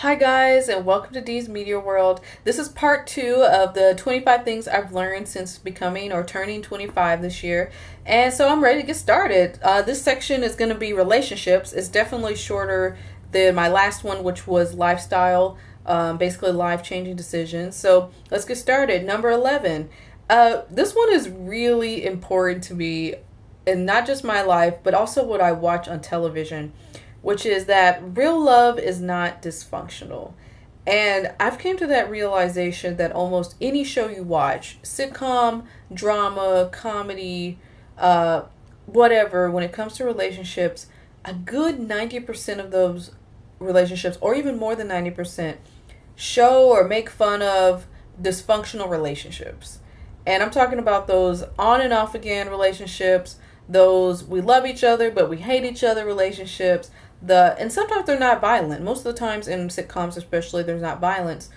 Hi guys, and welcome to Dee's Media World. This is part two of the 25 things I've learned since becoming or turning 25 this year. And so I'm ready to get started. This section is going to be relationships. It's definitely shorter than my last one, which was lifestyle, basically life changing decisions. So let's get started. Number 11. This one is really important to me, and not just my life, but also what I watch on television, which is that real love is not dysfunctional. And I've came to that realization that almost any show you watch, sitcom, drama, comedy, uh, whatever, when it comes to relationships, a good 90% of those relationships, or even more than 90%, show or make fun of dysfunctional relationships. And I'm talking about those on and off again relationships, those we love each other but we hate each other relationships, and sometimes they're not violent. Most of the times in sitcoms especially there's not violence.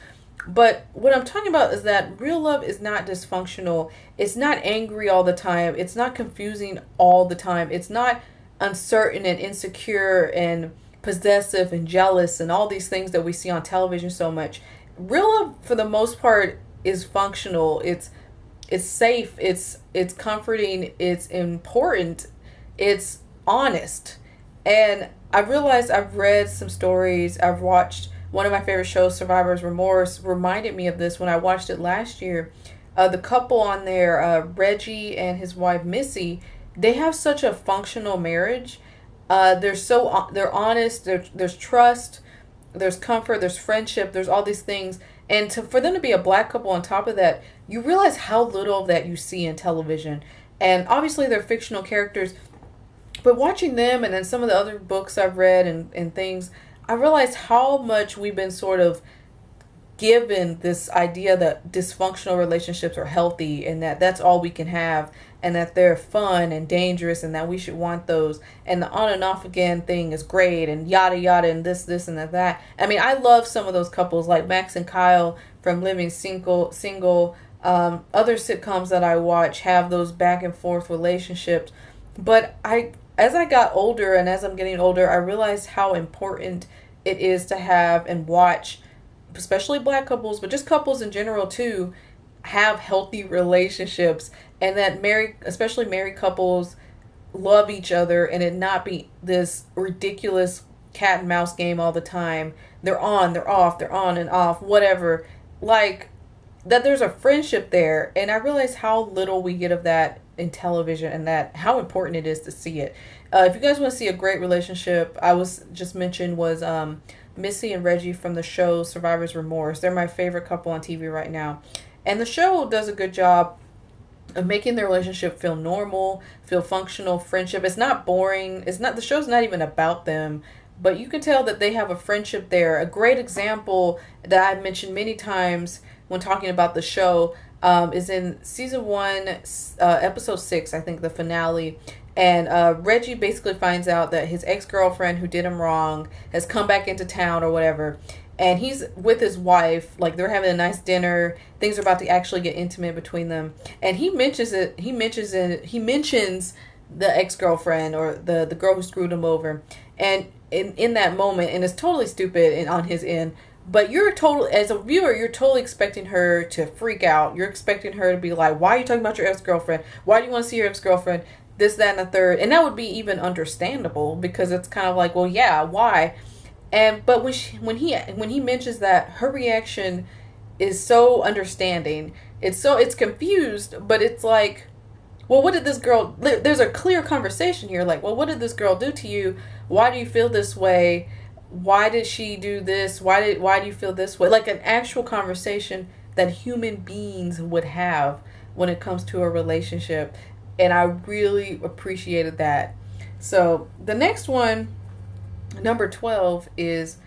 But what I'm talking about is that real love is not dysfunctional. It's not angry all the time. It's not confusing all the time. It's not uncertain and insecure and possessive and jealous and all these things that we see on television so much. Real love for the most part is functional. It's safe, it's comforting, it's important, it's honest. And I've realized, I've read some stories, I've watched one of my favorite shows, Survivor's Remorse, reminded me of this when I watched it last year. The couple on there, Reggie and his wife Missy, they have such a functional marriage. They're honest. There's trust. There's comfort. There's friendship. There's all these things. And for them to be a black couple on top of that, you realize how little of that you see in television. And obviously they're fictional characters, but watching them and then some of the other books I've read and things, I realized how much we've been sort of given this idea that dysfunctional relationships are healthy and that that's all we can have and that they're fun and dangerous and that we should want those, and the on and off again thing is great and yada yada and this and that. I mean, I love some of those couples like Max and Kyle from Living Single. Other sitcoms that I watch have those back and forth relationships. But as I got older and as I'm getting older, I realized how important it is to have and watch, especially black couples, but just couples in general too, have healthy relationships, and that especially married couples, love each other and it not be this ridiculous cat and mouse game all the time. They're on, they're off, they're on and off, whatever. Like, that there's a friendship there. And I realize how little we get of that in television and that how important it is to see it. If you guys want to see a great relationship, I was just mentioned was Missy and Reggie from the show Survivor's Remorse. They're my favorite couple on TV right now. And the show does a good job of making their relationship feel normal, feel functional, friendship. It's not boring. The show's not even about them, but you can tell that they have a friendship there. A great example that I've mentioned many times when talking about the show is in season 1, episode 6, I think the finale. And Reggie basically finds out that his ex-girlfriend who did him wrong has come back into town or whatever. And he's with his wife, like they're having a nice dinner. Things are about to actually get intimate between them. And he mentions the ex-girlfriend or the girl who screwed him over. And in that moment, and it's totally stupid and on his end, but as a viewer, you're totally expecting her to freak out. You're expecting her to be like, why are you talking about your ex-girlfriend? Why do you want to see your ex-girlfriend? This, that, and the third. And that would be even understandable because it's kind of like, well, yeah, why? But when he mentions that, her reaction is so understanding. It's confused, but it's like, well, what did this girl, there's a clear conversation here. Like, well, what did this girl do to you? Why do you feel this way? Why did she do this? Why do you feel this way? Like an actual conversation that human beings would have when it comes to a relationship. And I really appreciated that. So the next one, number 12, is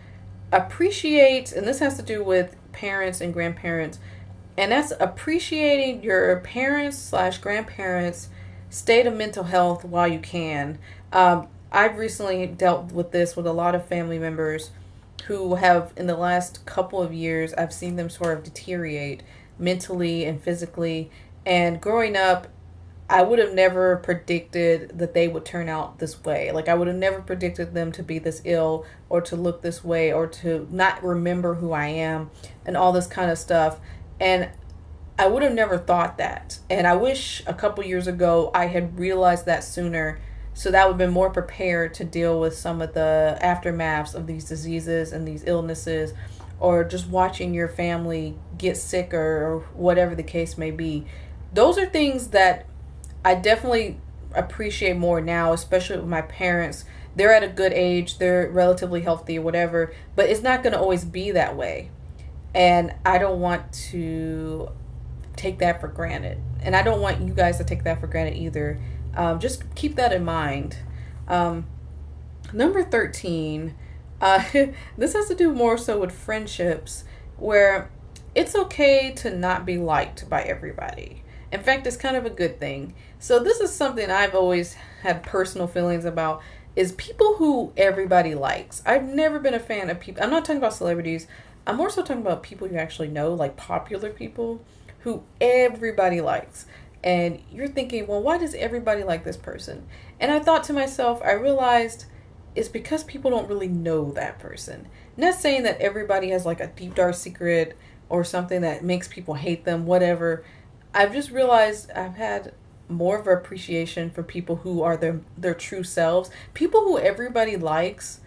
appreciate, and this has to do with parents and grandparents, and that's appreciating your parents slash grandparents' state of mental health while you can. I've recently dealt with this with a lot of family members who have, in the last couple of years, I've seen them sort of deteriorate mentally and physically. And growing up, I would have never predicted that they would turn out this way. Like, I would have never predicted them to be this ill or to look this way or to not remember who I am and all this kind of stuff. And I would have never thought that. And I wish a couple years ago I had realized that sooner, so that I would have been more prepared to deal with some of the aftermaths of these diseases and these illnesses, or just watching your family get sicker or whatever the case may be. Those are things that I definitely appreciate more now, especially with my parents. They're at a good age, they're relatively healthy or whatever, but it's not going to always be that way. And I don't want to take that for granted. And I don't want you guys to take that for granted either. Just keep that in mind. Number 13, this has to do more so with friendships, where it's okay to not be liked by everybody. In fact, it's kind of a good thing. So this is something I've always had personal feelings about, is people who everybody likes. I've never been a fan of people. I'm not talking about celebrities. I'm more so talking about people you actually know, like popular people who everybody likes. And you're thinking, well, why does everybody like this person? And I thought to myself, I realized it's because people don't really know that person. Not saying that everybody has like a deep dark secret or something that makes people hate them, whatever. I've just realized I've had more of an appreciation for people who are their true selves. People who everybody likes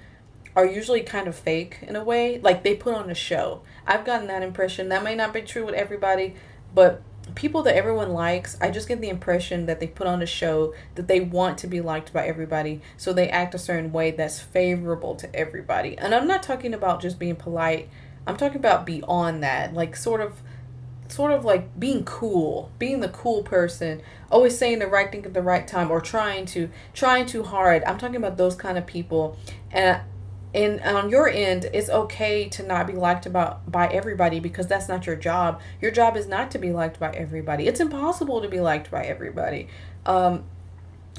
are usually kind of fake in a way, like they put on a show. I've gotten that impression. That may not be true with everybody, but people that everyone likes, I just get the impression that they put on a show, that they want to be liked by everybody, so they act a certain way that's favorable to everybody. And I'm not talking about just being polite. I'm talking about beyond that, like sort of like being cool, being the cool person, always saying the right thing at the right time, or trying too hard. I'm talking about those kind of people. And on your end, it's okay to not be liked by everybody, because that's not your job. Your job is not to be liked by everybody. It's impossible to be liked by everybody. I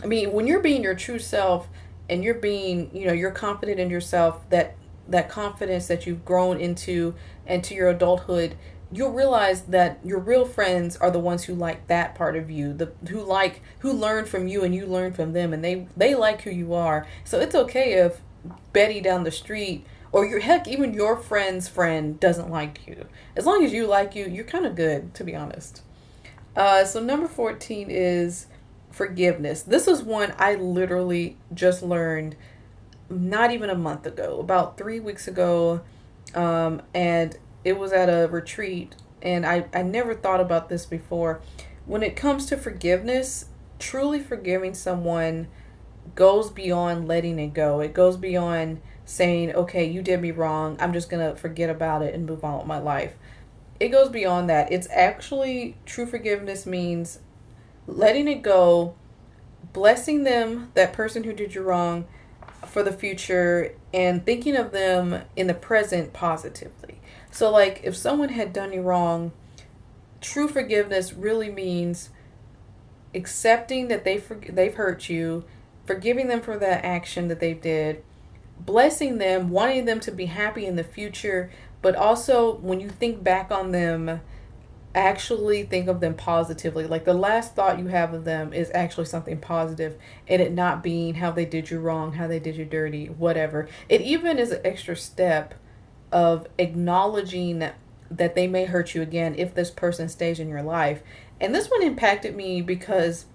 mean, when you're being your true self and you're being, you're confident in yourself, that confidence that you've grown into your adulthood, you'll realize that your real friends are the ones who like that part of you, who learn from you and you learn from them, and they like who you are. So it's okay if Betty down the street, or even your friend's friend doesn't like you. As long as you like you, you're kind of good, to be honest. So number 14 is forgiveness. This is one I literally just learned not even a month ago, about 3 weeks ago. And it was at a retreat, and I never thought about this before. When it comes to forgiveness, truly forgiving someone goes beyond letting it go. It goes beyond saying, okay, you did me wrong, I'm just going to forget about it and move on with my life. It goes beyond that. It's actually, true forgiveness means letting it go, blessing them, that person who did you wrong, for the future, and thinking of them in the present positively. So like, if someone had done you wrong, true forgiveness really means accepting that they've hurt you, forgiving them for that action that they did, blessing them, wanting them to be happy in the future, but also when you think back on them, actually think of them positively. Like, the last thought you have of them is actually something positive, and it not being how they did you wrong, how they did you dirty, whatever. It even is an extra step of acknowledging that they may hurt you again if this person stays in your life. And this one impacted me because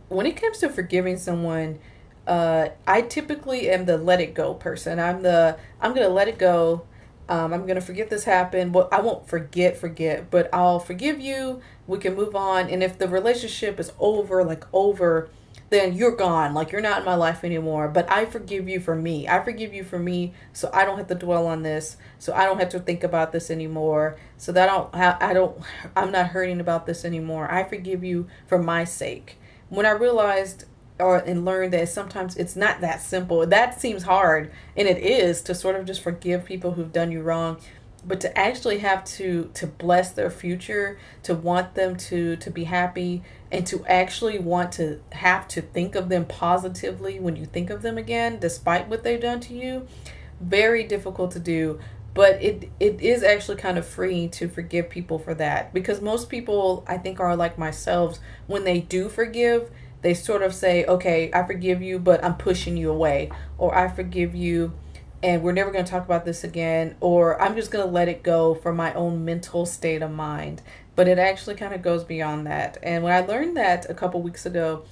when it comes to forgiving someone, I typically am the let it go person. I'm going to let it go. I'm going to forget this happened. Well, I won't forget, but I'll forgive you. We can move on. And if the relationship is over, then you're gone. Like, you're not in my life anymore. But I forgive you for me. I forgive you for me, so I don't have to dwell on this. So I don't have to think about this anymore. So that I'm not hurting about this anymore. I forgive you for my sake. When I realized and learned that sometimes it's not that simple. That seems hard, and it is, to sort of just forgive people who've done you wrong, but to actually have to bless their future, to want them to be happy, and to actually want to have to think of them positively when you think of them again, despite what they've done to you. Very difficult to do. but it is actually kind of freeing to forgive people for that, because most people, I think, are like myself. When they do forgive, they sort of say, okay, I forgive you, but I'm pushing you away, or I forgive you and we're never going to talk about this again, or I'm just going to let it go for my own mental state of mind. But it actually kind of goes beyond that. And when I learned that a couple weeks ago,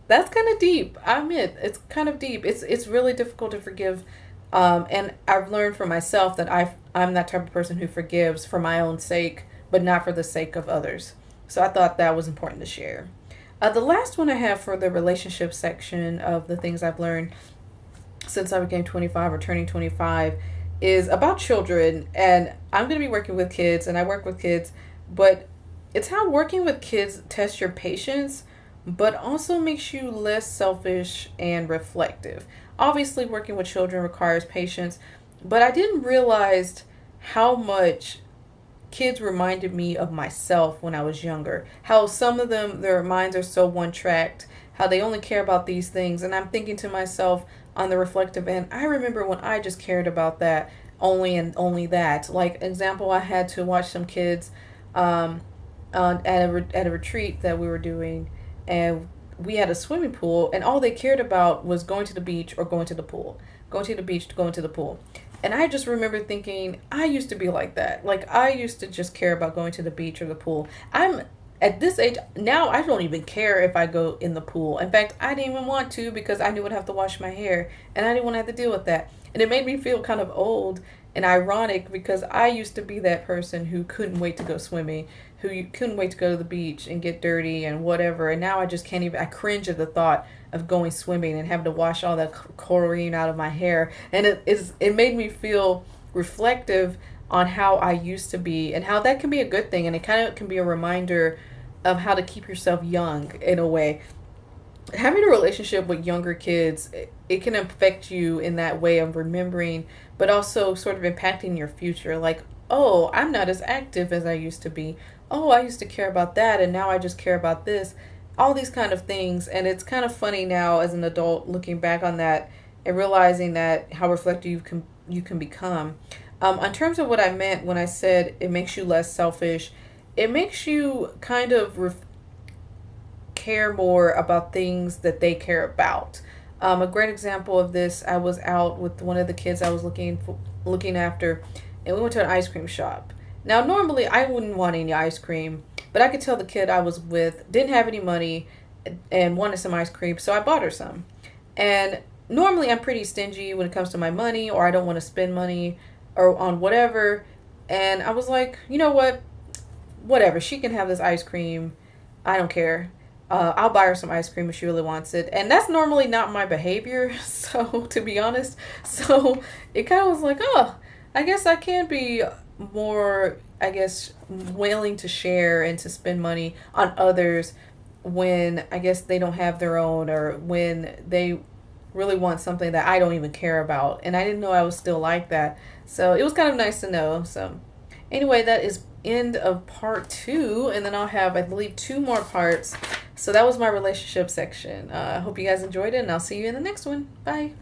that's kind of deep. I admit, it's kind of deep. It's really difficult to forgive. And I've learned for myself that I'm that type of person who forgives for my own sake, but not for the sake of others. So I thought that was important to share. The last one I have for the relationship section of the things I've learned since I became 25 or turning 25 is about children. And I'm going to be working with kids, and I work with kids, but it's how working with kids tests your patience, but also makes you less selfish and reflective. Obviously, working with children requires patience, but I didn't realize how much kids reminded me of myself when I was younger. How some of them, their minds are so one-tracked, how they only care about these things. And I'm thinking to myself on the reflective end, I remember when I just cared about that only and only that. Like, example, I had to watch some kids at a retreat that we were doing, and we had a swimming pool, and all they cared about was going to the beach or going to the pool, going to the beach, going to the pool. And I just remember thinking, I used to be like that. Like, I used to just care about going to the beach or the pool. I'm at this age now, I don't even care if I go in the pool. In fact, I didn't even want to, because I knew I'd have to wash my hair, and I didn't want to have to deal with that. And it made me feel kind of old and ironic, because I used to be that person who couldn't wait to go swimming, who you couldn't wait to go to the beach and get dirty and whatever. And now I just can't even, I cringe at the thought of going swimming and having to wash all that chlorine out of my hair. And it made me feel reflective on how I used to be, and how that can be a good thing. And it kind of can be a reminder of how to keep yourself young in a way. Having a relationship with younger kids, it can affect you in that way of remembering, but also sort of impacting your future. Like, oh, I'm not as active as I used to be. Oh, I used to care about that, and now I just care about this. All these kind of things. And it's kind of funny now as an adult looking back on that and realizing that how reflective you can become. In terms of what I meant when I said it makes you less selfish, it makes you kind of care more about things that they care about. A great example of this, I was out with one of the kids I was looking after, and we went to an ice cream shop. Now, normally I wouldn't want any ice cream, but I could tell the kid I was with didn't have any money and wanted some ice cream, so I bought her some. And normally I'm pretty stingy when it comes to my money, or I don't want to spend money or on whatever. And I was like, you know what? Whatever, she can have this ice cream. I don't care. I'll buy her some ice cream if she really wants it. And that's normally not my behavior, so to be honest. So it kind of was like, oh, I guess I can be more, I guess, willing to share and to spend money on others when I guess they don't have their own, or when they really want something that I don't even care about. And I didn't know I was still like that. So it was kind of nice to know. So anyway, that is end of part 2, and then I'll have, I believe, 2 more parts. So that was my relationship section. I hope you guys enjoyed it, and I'll see you in the next one. Bye.